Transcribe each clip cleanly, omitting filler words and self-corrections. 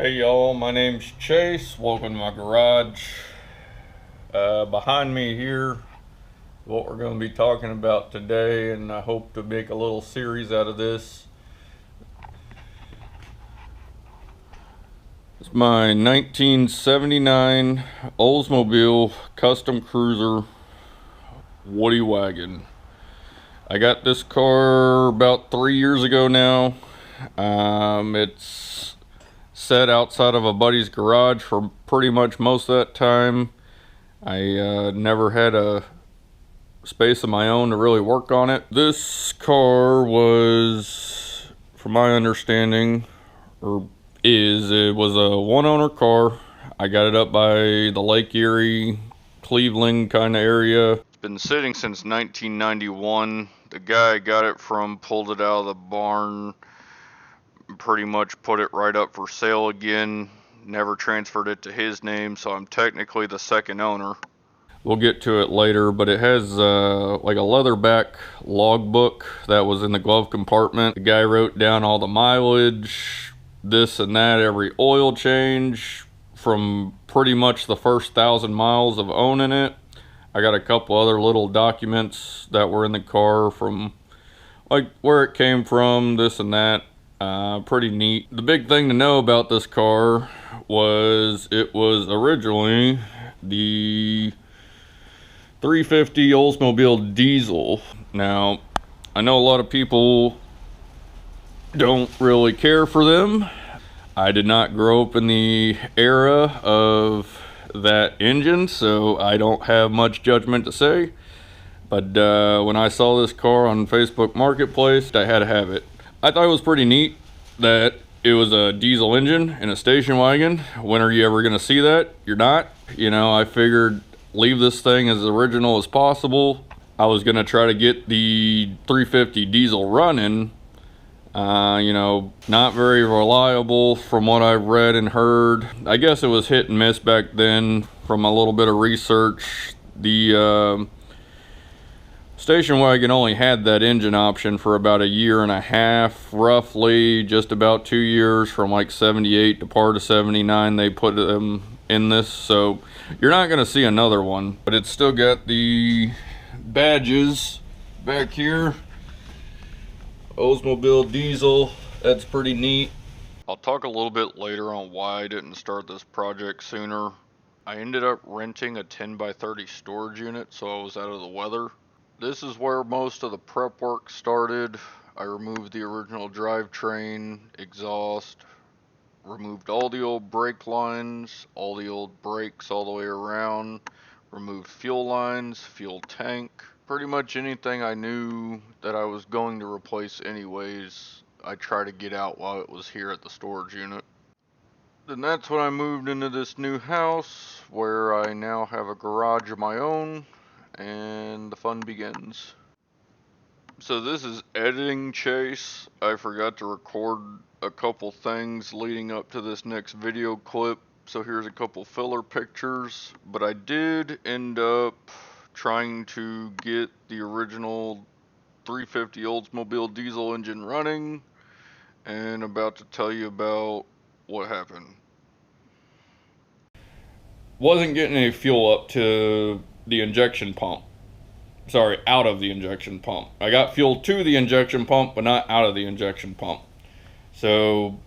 Hey y'all, my name's Chase. Welcome to my garage. Behind me here, what we're going to be talking about today, and I hope to make a little series out of this. It's my 1979 Oldsmobile Custom Cruiser Woody Wagon. I got this car about 3 years ago now. It's set outside of a buddy's garage for pretty much most of that time. I never had a space of my own to really work on it. This car was, from my understanding, it was a one-owner car. I got it up by the Lake Erie, Cleveland kind of area. It's been sitting since 1991. The guy I got it from pulled it out of the barn, pretty much put it right up for sale again. Never transferred it to his name, so I'm technically the second owner. We'll get to it later, but it has like a leatherback logbook that was in the glove compartment. The guy wrote down all the mileage, this and that, every oil change from pretty much the first 1,000 miles of owning it. I got a couple other little documents that were in the car from like where it came from, this and that. Pretty neat. The big thing to know about this car was it was originally the 350 Oldsmobile diesel. Now, I know a lot of people don't really care for them. I did not grow up in the era of that engine, so I don't have much judgment to say. But when I saw this car on Facebook Marketplace, I had to have it. I thought it was pretty neat that it was a diesel engine in a station wagon. When are you ever going to see that? You're not. You know, I figured leave this thing as original as possible. I was going to try to get the 350 diesel running. You know, not very reliable from what I've read and heard. I guess it was hit and miss back then from a little bit of research. The station wagon only had that engine option for about 1.5 years, roughly, just about 2 years, from like 78 to part of 79 they put them in this, so you're not going to see another one. But it's still got the badges back here. Oldsmobile diesel, that's pretty neat. I'll talk a little bit later on why I didn't start this project sooner. I ended up renting a 10x30 storage unit, so I was out of the weather. This is where most of the prep work started. I removed the original drivetrain, exhaust, removed all the old brake lines, all the old brakes all the way around, removed fuel lines, fuel tank, pretty much anything I knew that I was going to replace anyways, I tried to get out while it was here at the storage unit. Then that's when I moved into this new house where I now have a garage of my own, and the fun begins. So this is editing Chase. I forgot to record a couple things leading up to this next video clip, so here's a couple filler pictures. But I did end up trying to get the original 350 Oldsmobile diesel engine running, and about to tell you about what happened. Wasn't getting any fuel up to the injection pump. Sorry, out of the injection pump. I got fuel to the injection pump, but not out of the injection pump. So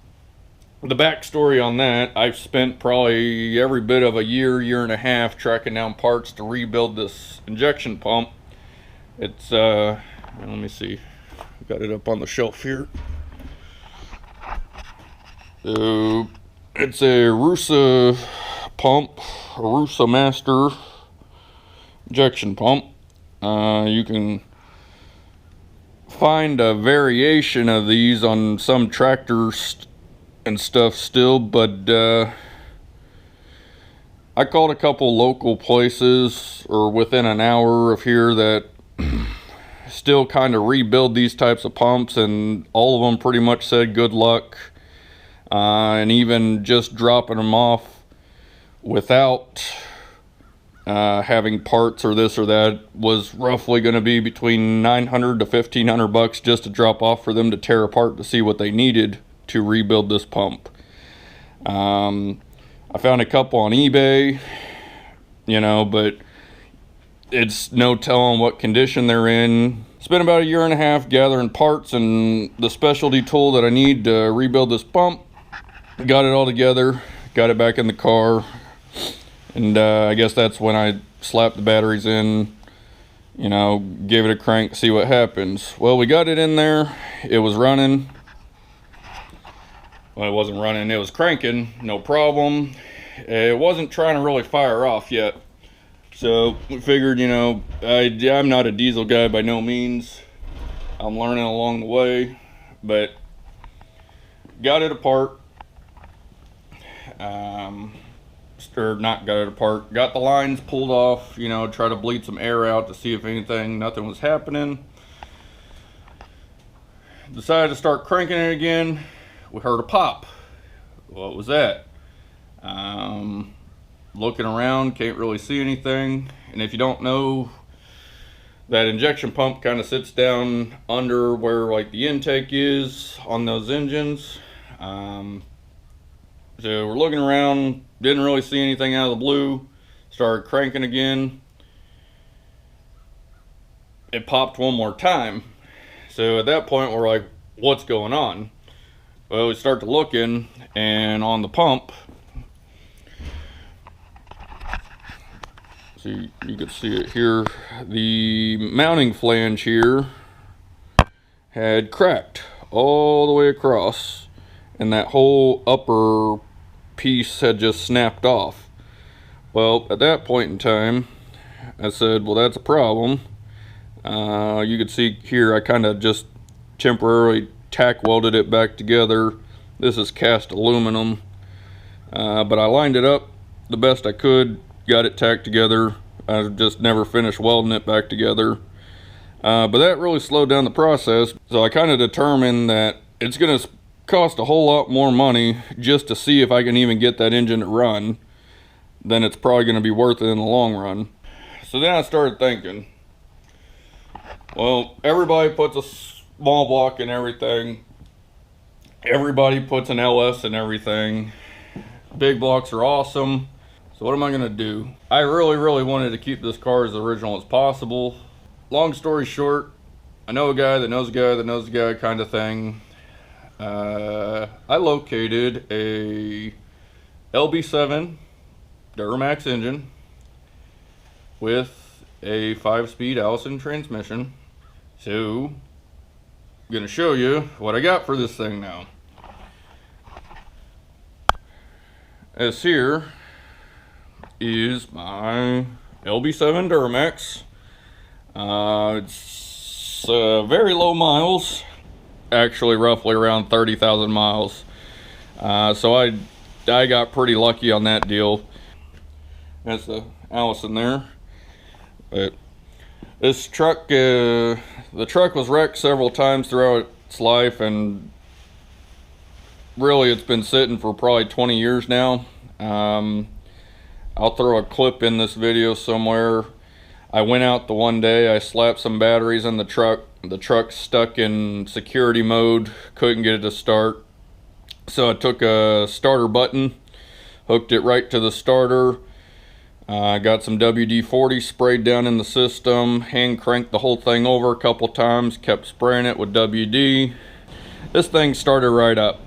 the backstory on that, I've spent probably every bit of 1 year, 1.5 years tracking down parts to rebuild this injection pump. It's let me see, got it up on the shelf here. So it's a Rusa pump, a Rusa Master injection pump. You can find a variation of these on some tractors and stuff still, but I called a couple local places or within an hour of here that still kind of rebuild these types of pumps, and all of them pretty much said good luck. And even just dropping them off without having parts or this or that was roughly going to be between $900 to $1,500 just to drop off for them to tear apart to see what they needed to rebuild this pump. I found a couple on eBay, you know, but it's no telling what condition they're in. Spent about a year and a half gathering parts and the specialty tool that I need to rebuild this pump. Got it all together, got it back in the car, and I guess that's when I slapped the batteries in, you know, gave it a crank, see what happens. Well, we got it in there, it was running. Well, it wasn't running, it was cranking, no problem. It wasn't trying to really fire off yet. So we figured, you know, I'm not a diesel guy by no means. I'm learning along the way, but got it apart. Or not got it apart, got the lines pulled off, you know, try to bleed some air out to see if nothing was happening. Decided to start cranking it again. We heard a pop. What was that? Looking around, can't really see anything. And if you don't know, that injection pump kind of sits down under where like the intake is on those engines. So we're looking around, didn't really see anything out of the blue. Started cranking again. It popped one more time. So at that point we're like, what's going on? Well, we start to looking, and on the pump, so you can see it here, the mounting flange here had cracked all the way across, and that whole upper piece had just snapped off. Well, at that point in time, I said, well, that's a problem. You can see here I kind of just temporarily tack welded it back together. This is cast aluminum, but I lined it up the best I could, got it tacked together. I just never finished welding it back together, but that really slowed down the process. So I kind of determined that it's going to cost a whole lot more money just to see if I can even get that engine to run than it's probably going to be worth it in the long run. So then I started thinking, well, everybody puts a small block in everything. Everybody puts an LS in everything. Big blocks are awesome. So what am I gonna do? I really wanted to keep this car as original as possible. Long story short, I know a guy that knows a guy that knows a guy kind of thing. I located a LB7 Duramax engine with a 5-speed Allison transmission. So I'm gonna show you what I got for this thing now. This here is my LB7 Duramax. It's very low miles, actually roughly around 30,000 miles. So I got pretty lucky on that deal. That's the Allison there. But this truck, the truck was wrecked several times throughout its life, and really it's been sitting for probably 20 years now. I'll throw a clip in this video somewhere. I went out the one day, I slapped some batteries in the truck. The truck's stuck in security mode, couldn't get it to start. So I took a starter button, hooked it right to the starter. Got some WD-40 sprayed down in the system, hand cranked the whole thing over a couple times, kept spraying it with WD. This thing started right up.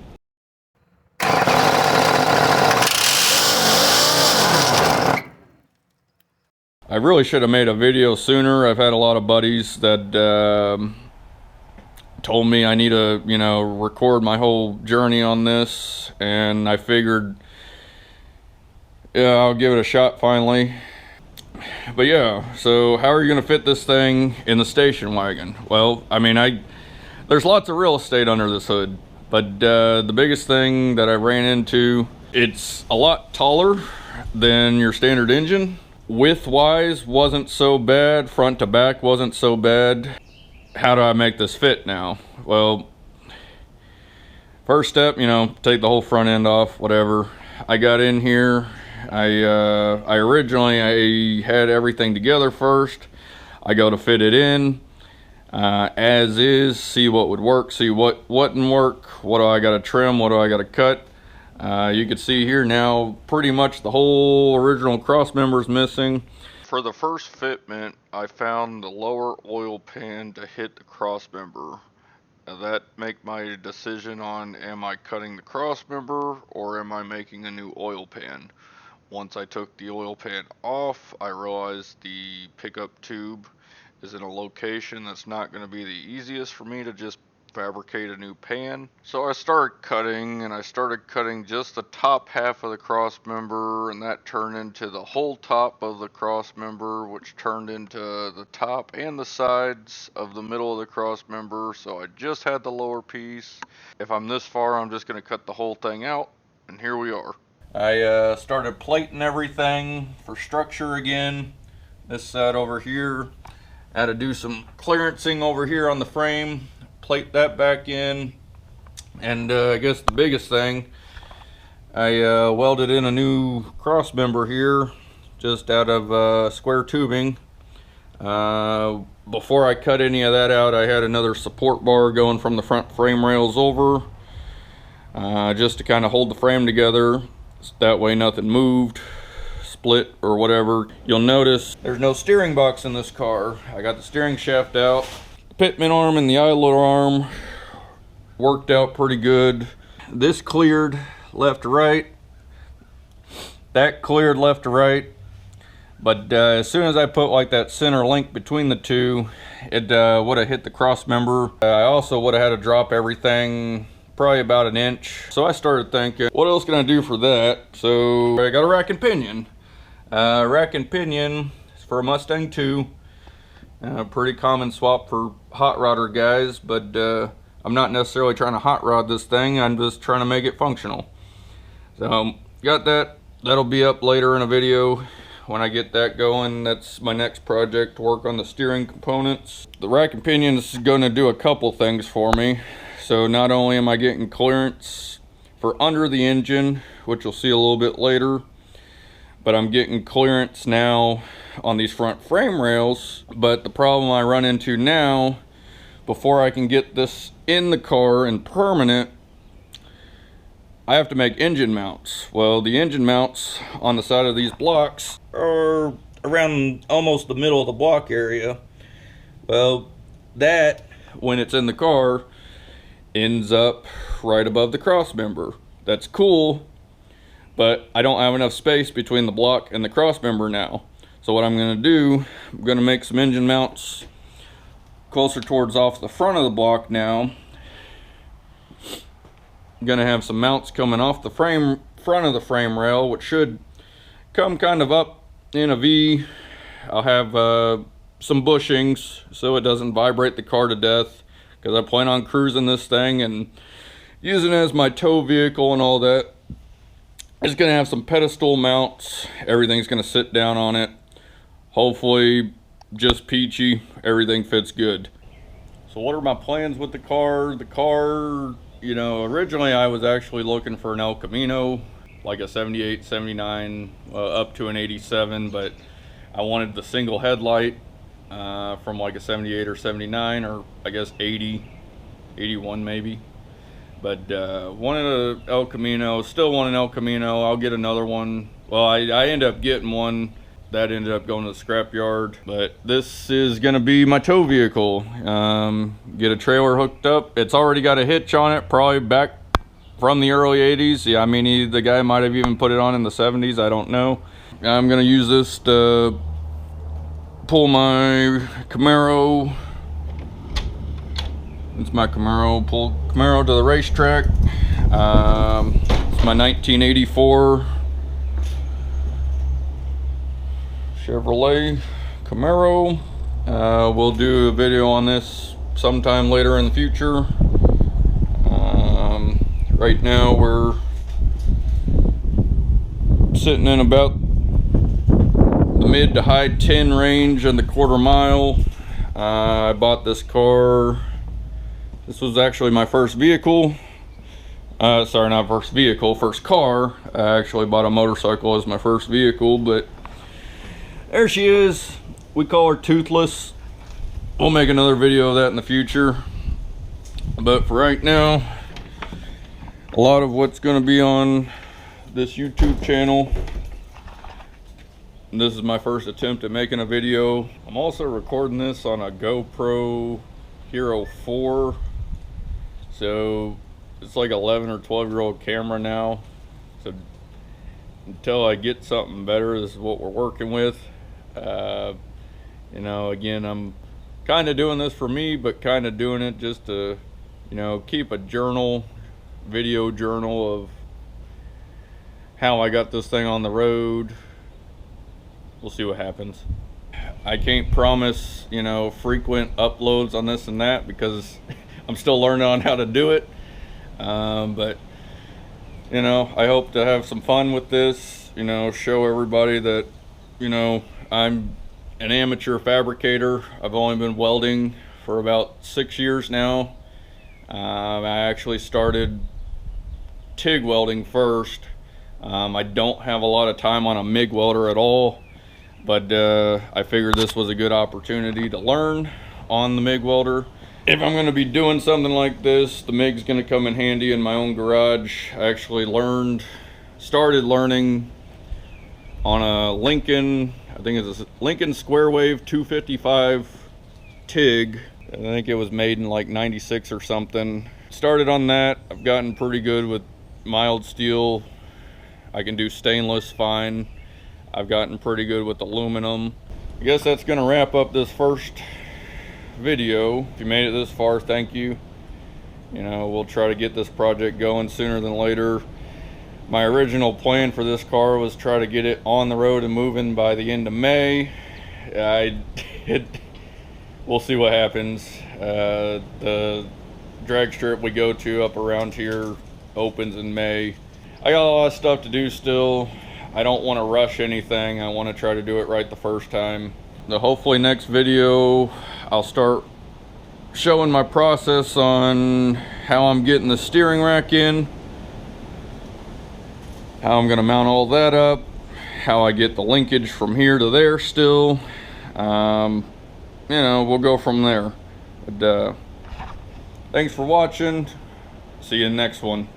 I really should have made a video sooner. I've had a lot of buddies that told me I need to, you know, record my whole journey on this, and I figured, yeah, I'll give it a shot finally. But yeah, so how are you gonna fit this thing in the station wagon? Well, I mean, there's lots of real estate under this hood, but the biggest thing that I ran into, it's a lot taller than your standard engine. Width-wise wasn't so bad, front to back wasn't so bad. How do I make this fit now? Well, first step, you know, take the whole front end off, whatever. I got in here, I originally had everything together first. I go to fit it in as is, see what would work, see what wouldn't work, what do I gotta trim, what do I gotta cut. You can see here now pretty much the whole original cross member is missing. For the first fitment, I found the lower oil pan to hit the cross member. That make my decision on, am I cutting the cross member or am I making a new oil pan? Once I took the oil pan off, I realized the pickup tube is in a location that's not going to be the easiest for me to just fabricate a new pan. So I started cutting, and I started cutting just the top half of the cross member, and that turned into the whole top of the cross member, which turned into the top and the sides of the middle of the cross member. So I just had the lower piece. If I'm this far, I'm just going to cut the whole thing out, and here we are. I started plating everything for structure again. This side over here, I had to do some clearancing over here on the frame, plate that back in, and I guess the biggest thing, I welded in a new cross member here just out of square tubing. Before I cut any of that out, I had another support bar going from the front frame rails over, just to kind of hold the frame together. That way nothing moved, split, or whatever. You'll notice there's no steering box in this car. I got the steering shaft out. The pitman arm and the idler arm worked out pretty good. This cleared left to right. That cleared left to right. But as soon as I put like that center link between the two, it would have hit the cross member. I also would have had to drop everything probably about an inch. So I started thinking, what else can I do for that? So I got a rack and pinion. Rack and pinion is for a Mustang 2. Pretty common swap for hot rodder guys, but I'm not necessarily trying to hot rod this thing. I'm just trying to make it functional. So got that. That'll be up later in a video when I get that going. That's my next project, to work on the steering components. The rack and pinion is going to do a couple things for me. So not only am I getting clearance for under the engine, which you'll see a little bit later, but I'm getting clearance now on these front frame rails. But the problem I run into now, before I can get this in the car and permanent, I have to make engine mounts. Well, the engine mounts on the side of these blocks are around almost the middle of the block area. Well, that, when it's in the car, ends up right above the cross member. That's cool, but I don't have enough space between the block and the cross member now. So what I'm going to do, I'm going to make some engine mounts closer towards off the front of the block now. I'm going to have some mounts coming off the front of the frame rail, which should come kind of up in a V. I'll have some bushings so it doesn't vibrate the car to death, because I plan on cruising this thing and using it as my tow vehicle and all that. It's going to have some pedestal mounts. Everything's going to sit down on it. Hopefully just peachy. Everything fits good. So what are my plans with the car? The car, you know, originally I was actually looking for an El Camino, like a 78, 79, up to an 87, but I wanted the single headlight. From like a 78 or 79, or I guess 80, 81 maybe. But wanted a El Camino, still want an El Camino. I'll get another one. Well, I ended up getting one that ended up going to the scrapyard. But this is gonna be my tow vehicle. Get a trailer hooked up. It's already got a hitch on it, probably back from the early 80s. Yeah, I mean, the guy might have even put it on in the 70s, I don't know. I'm gonna use this to pull my Camaro. It's my Camaro. Pull Camaro to the racetrack. It's my 1984 Chevrolet Camaro. We'll do a video on this sometime later in the future. Right now we're sitting in about the mid to high 10 range on the quarter mile. I bought this car. This was actually my first vehicle. Sorry, not first vehicle, first car. I actually bought a motorcycle as my first vehicle, but there she is. We call her Toothless. We'll make another video of that in the future. But for right now, a lot of what's going to be on this YouTube channel. This is my first attempt at making a video. I'm also recording this on a GoPro Hero 4. So it's like 11 or 12-year-old camera now. So until I get something better, this is what we're working with. You know, again, I'm kind of doing this for me, but kind of doing it just to, you know, keep a video journal of how I got this thing on the road. We'll see what happens. I can't promise, you know, frequent uploads on this and that because I'm still learning on how to do it. But, you know, I hope to have some fun with this, you know, show everybody that, you know, I'm an amateur fabricator. I've only been welding for about 6 years now. I actually started TIG welding first. I don't have a lot of time on a MIG welder at all, but I figured this was a good opportunity to learn on the MIG welder. If I'm going to be doing something like this, the MIG's going to come in handy in my own garage. I actually started learning on a Lincoln, I think it's a Lincoln Square Wave 255 TIG. I think it was made in like 96 or something. Started on that. I've gotten pretty good with mild steel. I can do stainless fine. I've gotten pretty good with aluminum. I guess that's gonna wrap up this first video. If you made it this far, thank you. You know, we'll try to get this project going sooner than later. My original plan for this car was try to get it on the road and moving by the end of May. We'll see what happens. The drag strip we go to up around here opens in May. I got a lot of stuff to do still. I don't want to rush anything. I want to try to do it right the first time. Hopefully next video I'll start showing my process on how I'm getting the steering rack in, how I'm going to mount all that up, how I get the linkage from here to there still. You know, we'll go from there. But thanks for watching. See you in the next one.